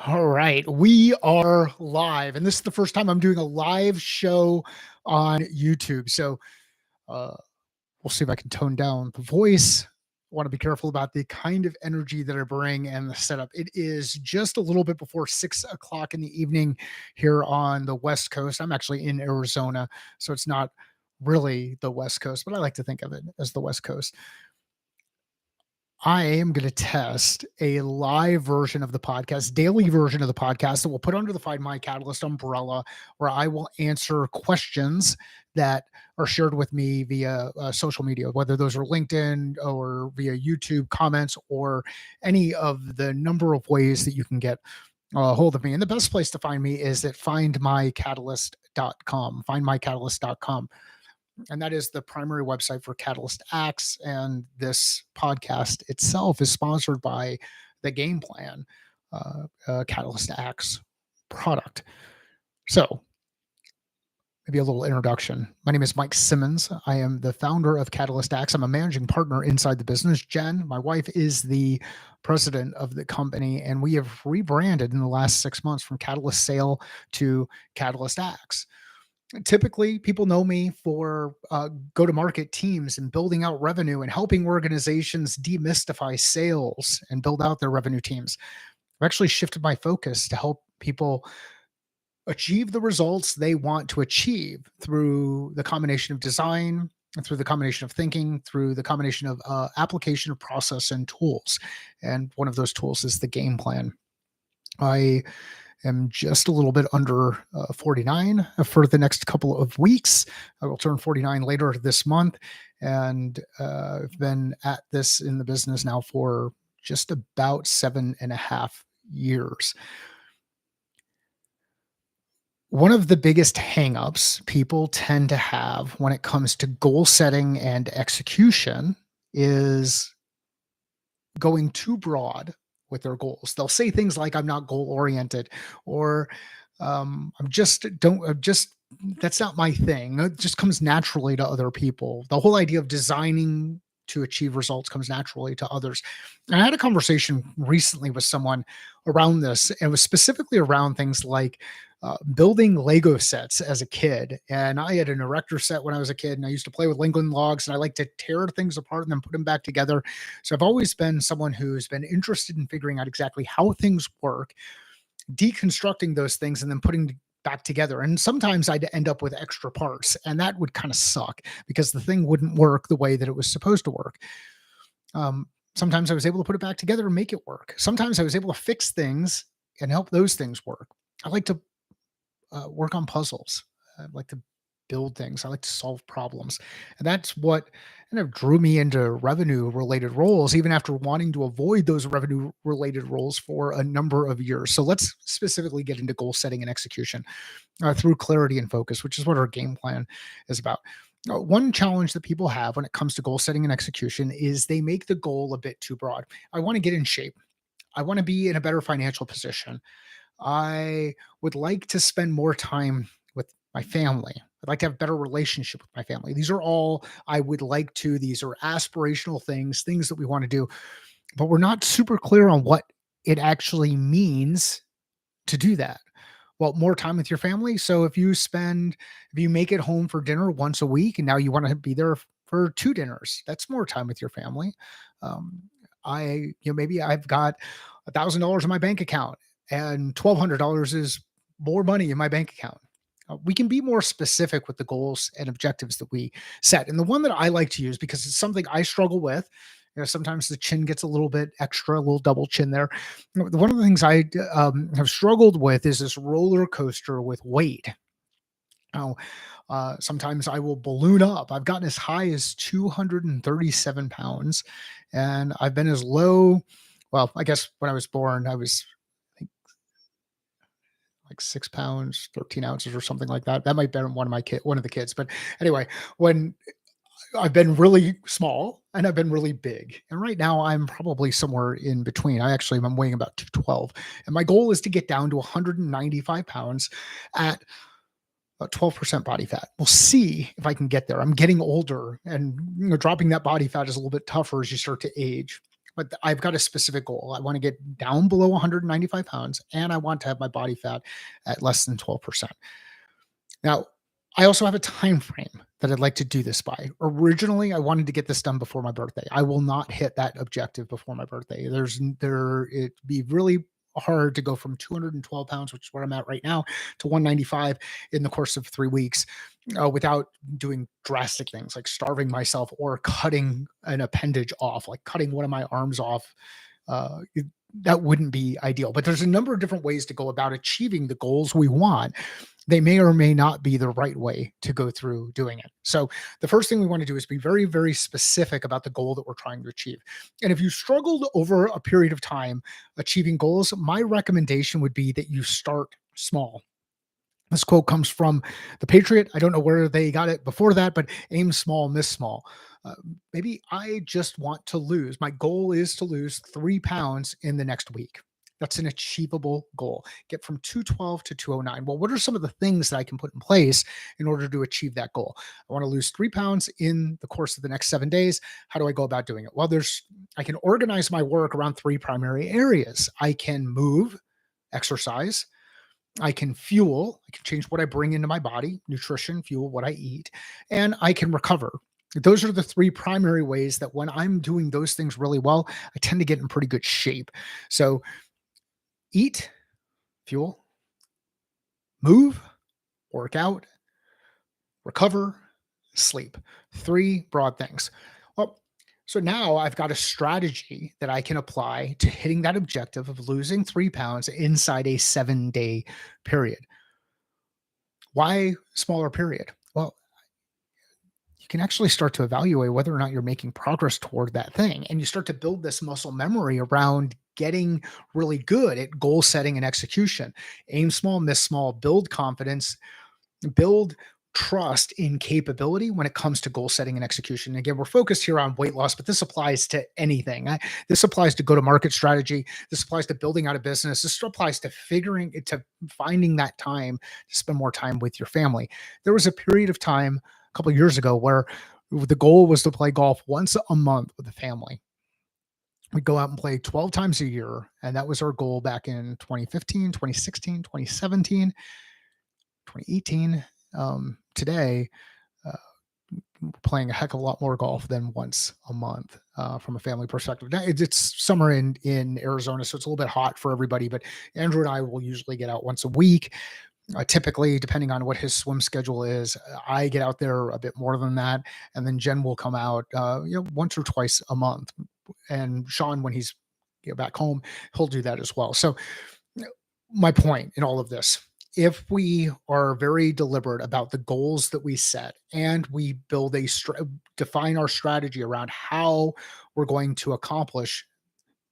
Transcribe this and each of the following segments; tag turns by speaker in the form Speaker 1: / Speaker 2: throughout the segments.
Speaker 1: All right, we are live, and this is the first time I'm doing a live show on YouTube. So uh, we'll see if I can tone down the voice. I want to be careful about the kind of energy that I bring and the setup. It is just a little bit before 6 o'clock in the evening here on the West Coast. I'm actually in Arizona, so it's not really the West Coast, but I like to think of it as the West Coast. I am going to test a live version of the podcast, daily version of the podcast that we'll put under the Find My Catalyst umbrella, where I will answer questions that are shared with me via social media, whether those are LinkedIn or via YouTube comments or any of the number of ways that you can get a hold of me. And the best place to find me is at findmycatalyst.com, findmycatalyst.com, and that is the primary website for Catalyst Acts. And this podcast itself is sponsored by the Game Plan, Catalyst Acts product. So, maybe a little introduction. My name is Mike Simmons. I am the founder of Catalyst Acts. I'm a managing partner inside the business. Jen, my wife, is the president of the company, and we have rebranded in the last 6 months from Catalyst Sale to Catalyst Acts. Typically, people know me for go-to-market teams and building out revenue and helping organizations demystify sales and build out their revenue teams. I've actually shifted my focus to help people achieve the results they want to achieve through the combination of design, through the combination of thinking, through the combination of application of process and tools. And one of those tools is the game plan. I am just a little bit under 49 for the next couple of weeks. I will turn 49 later this month, and I've been at this in the business now for just about 7.5 years. One of the biggest hangups people tend to have when it comes to goal setting and execution is going too broad with their goals. They'll say things like, I'm not goal oriented, or I'm just don't just that's not my thing. It just comes naturally to other people. The whole idea of designing to achieve results comes naturally to others. And I had a conversation recently with someone around this, and it was specifically around things like building Lego sets as a kid. And I had an erector set when I was a kid, and I used to play with Lincoln logs, and I like to tear things apart and then put them back together. So I've always been someone who's been interested in figuring out exactly how things work, deconstructing those things, and then putting back together. And sometimes I'd end up with extra parts, and that would kind of suck because the thing wouldn't work the way that it was supposed to work. Sometimes I was able to put it back together and make it work. Sometimes I was able to fix things and help those things work. I like to work on puzzles. I like to build things. I like to solve problems. And that's what kind of drew me into revenue related roles, even after wanting to avoid those revenue related roles for a number of years. So let's specifically get into goal setting and execution through clarity and focus, which is what our game plan is about. One challenge that people have when it comes to goal setting and execution is they make the goal a bit too broad. I want to get in shape. I want to be in a better financial position. I would like to spend more time with my family. I'd like to have a better relationship with my family. These are all I would like to. These are aspirational things, things that we want to do, but we're not super clear on what it actually means to do that. Well, more time with your family. So if you make it home for dinner once a week and now you want to be there for two dinners, that's more time with your family. Um, maybe I've got $1,000 in my bank account and $1,200 is more money in my bank account. We can be more specific with the goals and objectives that we set. And the one that I like to use, because it's something I struggle with, sometimes the chin gets a little bit extra, a little double chin there. One of the things I have struggled with is this roller coaster with weight. Now, sometimes I will balloon up. I've gotten as high as 237 pounds, and I've been as low. Well, I guess when I was born, I was like 6 pounds, 13 ounces or something like that. That might be one of the kids. But anyway, when I've been really small and I've been really big. And right now I'm probably somewhere in between. I'm weighing about 212. And my goal is to get down to 195 pounds at 12% body fat. We'll see if I can get there. I'm getting older, and dropping that body fat is a little bit tougher as you start to age. but I've got a specific goal. I want to get down below 195 pounds and I want to have my body fat at less than 12%. Now, I also have a time frame that I'd like to do this by. Originally, I wanted to get this done before my birthday. I will not hit that objective before my birthday. It'd be really hard to go from 212 pounds, which is where I'm at right now, to 195 in the course of 3 weeks without doing drastic things like starving myself or cutting an appendage off, like cutting one of my arms off. That wouldn't be ideal. But there's a number of different ways to go about achieving the goals we want. They may or may not be the right way to go through doing it. So, the first thing we want to do is be very, very specific about the goal that we're trying to achieve. And if you struggled over a period of time achieving goals, my recommendation would be that you start small. This quote comes from The Patriot. I don't know where they got it before that, but aim small, miss small. Uh, Maybe I just want to lose. My goal is to lose 3 pounds in the next week. That's an achievable goal. Get from 212 to 209. Well, what are some of the things that I can put in place in order to achieve that goal? I want to lose 3 pounds in the course of the next 7 days. How do I go about doing it? Well, I can organize my work around three primary areas. I can move, exercise, I can fuel, I can change what I bring into my body, nutrition, fuel, what I eat, and I can recover. Those are the three primary ways that when I'm doing those things really well, I tend to get in pretty good shape. So eat, fuel, move, work out, recover, sleep. Three broad things. Well, so now I've got a strategy that I can apply to hitting that objective of losing 3 pounds inside a 7 day period. Why smaller period? Well, you can actually start to evaluate whether or not you're making progress toward that thing. And you start to build this muscle memory around getting really good at goal setting and execution. Aim small, miss small, build confidence, build trust in capability when it comes to goal setting and execution. Again, we're focused here on weight loss, but this applies to anything. This applies to go to market strategy. This applies to building out a business. This applies to finding that time to spend more time with your family. There was a period of time a couple of years ago where the goal was to play golf once a month with the family. We'd go out and play 12 times a year. And that was our goal back in 2015, 2016, 2017. 2018. Today, uh, we're playing a heck of a lot more golf than once a month from a family perspective. Now, it's summer in Arizona, so it's a little bit hot for everybody. But Andrew and I will usually get out once a week. Typically, depending on what his swim schedule is, I get out there a bit more than that, and then Jen will come out, once or twice a month. And Sean, when he's back home, he'll do that as well. So my point in all of this, if we are very deliberate about the goals that we set and we define our strategy around how we're going to accomplish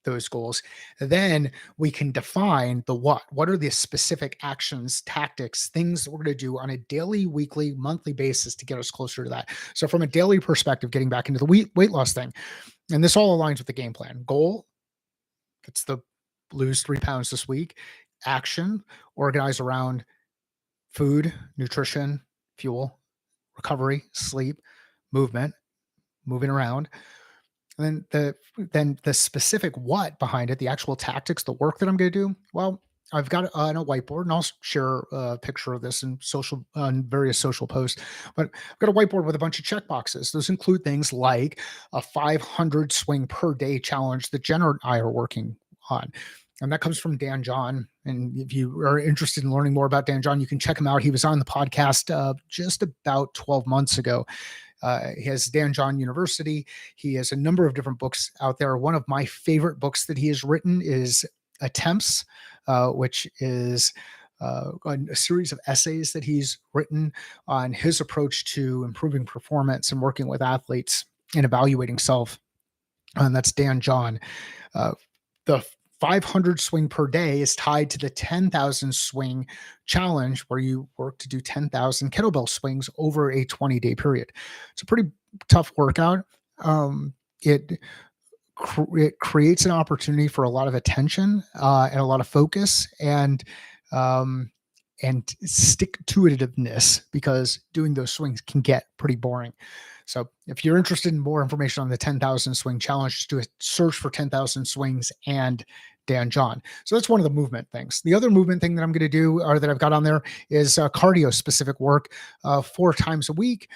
Speaker 1: those goals, then we can define the what are the specific actions, tactics, things that we're going to do on a daily, weekly, monthly basis to get us closer to that. So from a daily perspective, getting back into the weight loss thing, and this all aligns with the game plan. Goal, that's the lose 3 pounds this week. Action, organize around food, nutrition, fuel, recovery, sleep, movement, moving around. And then the specific what behind it, the actual tactics, the work that I'm going to do. Well, I've got it on a whiteboard, and I'll share a picture of this in on various social posts. But I've got a whiteboard with a bunch of check boxes. Those include things like a 500 swing per day challenge that Jenna and I are working on. And that comes from Dan John. And if you are interested in learning more about Dan John, you can check him out. He was on the podcast just about 12 months ago. He has Dan John University. He has a number of different books out there. One of my favorite books that he has written is A.C.T.S, which is a series of essays that he's written on his approach to improving performance and working with athletes and evaluating self. And that's Dan John. The 500 swing per day is tied to the 10,000 swing challenge, where you work to do 10,000 kettlebell swings over a 20-day period. It's a pretty tough workout. It creates an opportunity for a lot of attention and a lot of focus um, and stick to itiveness, because doing those swings can get pretty boring. So if you're interested in more information on the 10,000 swing challenge, just do a search for 10,000 swings and Dan John. So that's one of the movement things. The other movement thing that I'm going to do, or that I've got on there, is cardio specific work, 4 times a week,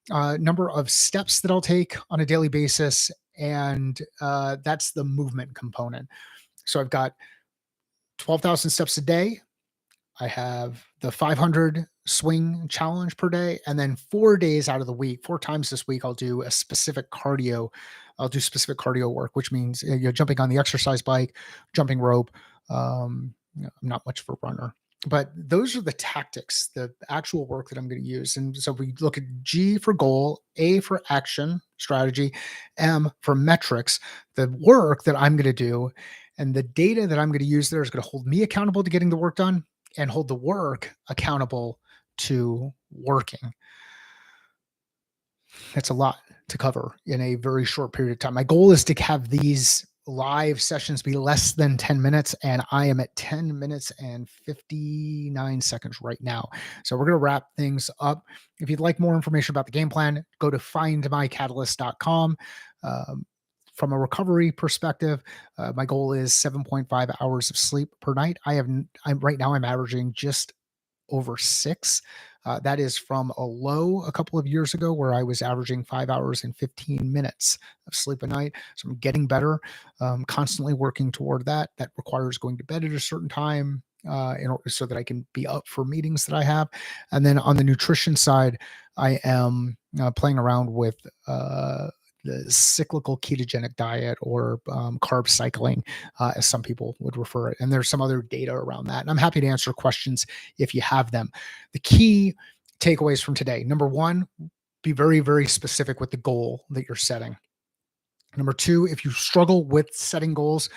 Speaker 1: number of steps that I'll take on a daily basis. And that's the movement component. So I've got 12,000 steps a day. I have the 500 swing challenge per day. And then 4 days out of the week, 4 times this week, I'll do a specific cardio. I'll do specific cardio work, which means you're jumping on the exercise bike, jumping rope. I'm not much of a runner, but those are the tactics, the actual work that I'm going to use. And so we look at G for goal, A for action, strategy, M for metrics, the work that I'm going to do. And the data that I'm going to use there is going to hold me accountable to getting the work done and hold the work accountable to working. That's a lot to cover in a very short period of time. My goal is to have these live sessions be less than 10 minutes, and I am at 10 minutes and 59 seconds right now. So we're going to wrap things up. If you'd like more information about the game plan, go to findmycatalyst.com. From a recovery perspective, my goal is 7.5 hours of sleep per night. I'm right now I'm averaging just over 6. That is from a low a couple of years ago where I was averaging 5 hours and 15 minutes of sleep a night. So I'm getting better, constantly working toward that. That requires going to bed at a certain time, in order so that I can be up for meetings that I have. And then on the nutrition side, I am playing around with the cyclical ketogenic diet, or carb cycling, as some people would refer it. And there's some other data around that. And I'm happy to answer questions if you have them. The key takeaways from today: number one, be very, very specific with the goal that you're setting. Number two, if you struggle with setting goals,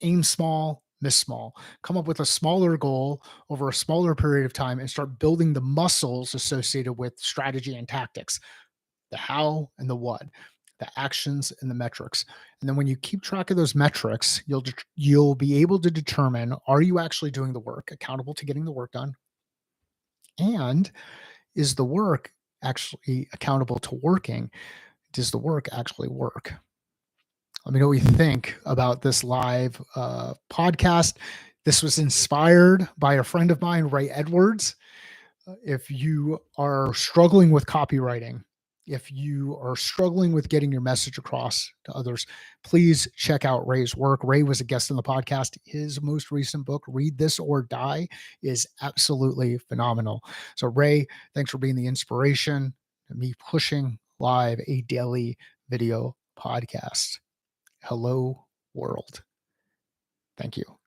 Speaker 1: aim small, miss small. Come up with a smaller goal over a smaller period of time and start building the muscles associated with strategy and tactics, the how and the what, the actions and the metrics. And then when you keep track of those metrics, you'll be able to determine, are you actually doing the work, accountable to getting the work done? And is the work actually accountable to working? Does the work actually work? Let me know what you think about this live podcast. This was inspired by a friend of mine, Ray Edwards. If you are struggling with copywriting, if you are struggling with getting your message across to others, please check out Ray's work. Ray was a guest on the podcast. His most recent book, Read This or Die, is absolutely phenomenal. So, Ray, thanks for being the inspiration to me pushing live a daily video podcast. Hello, world. Thank you.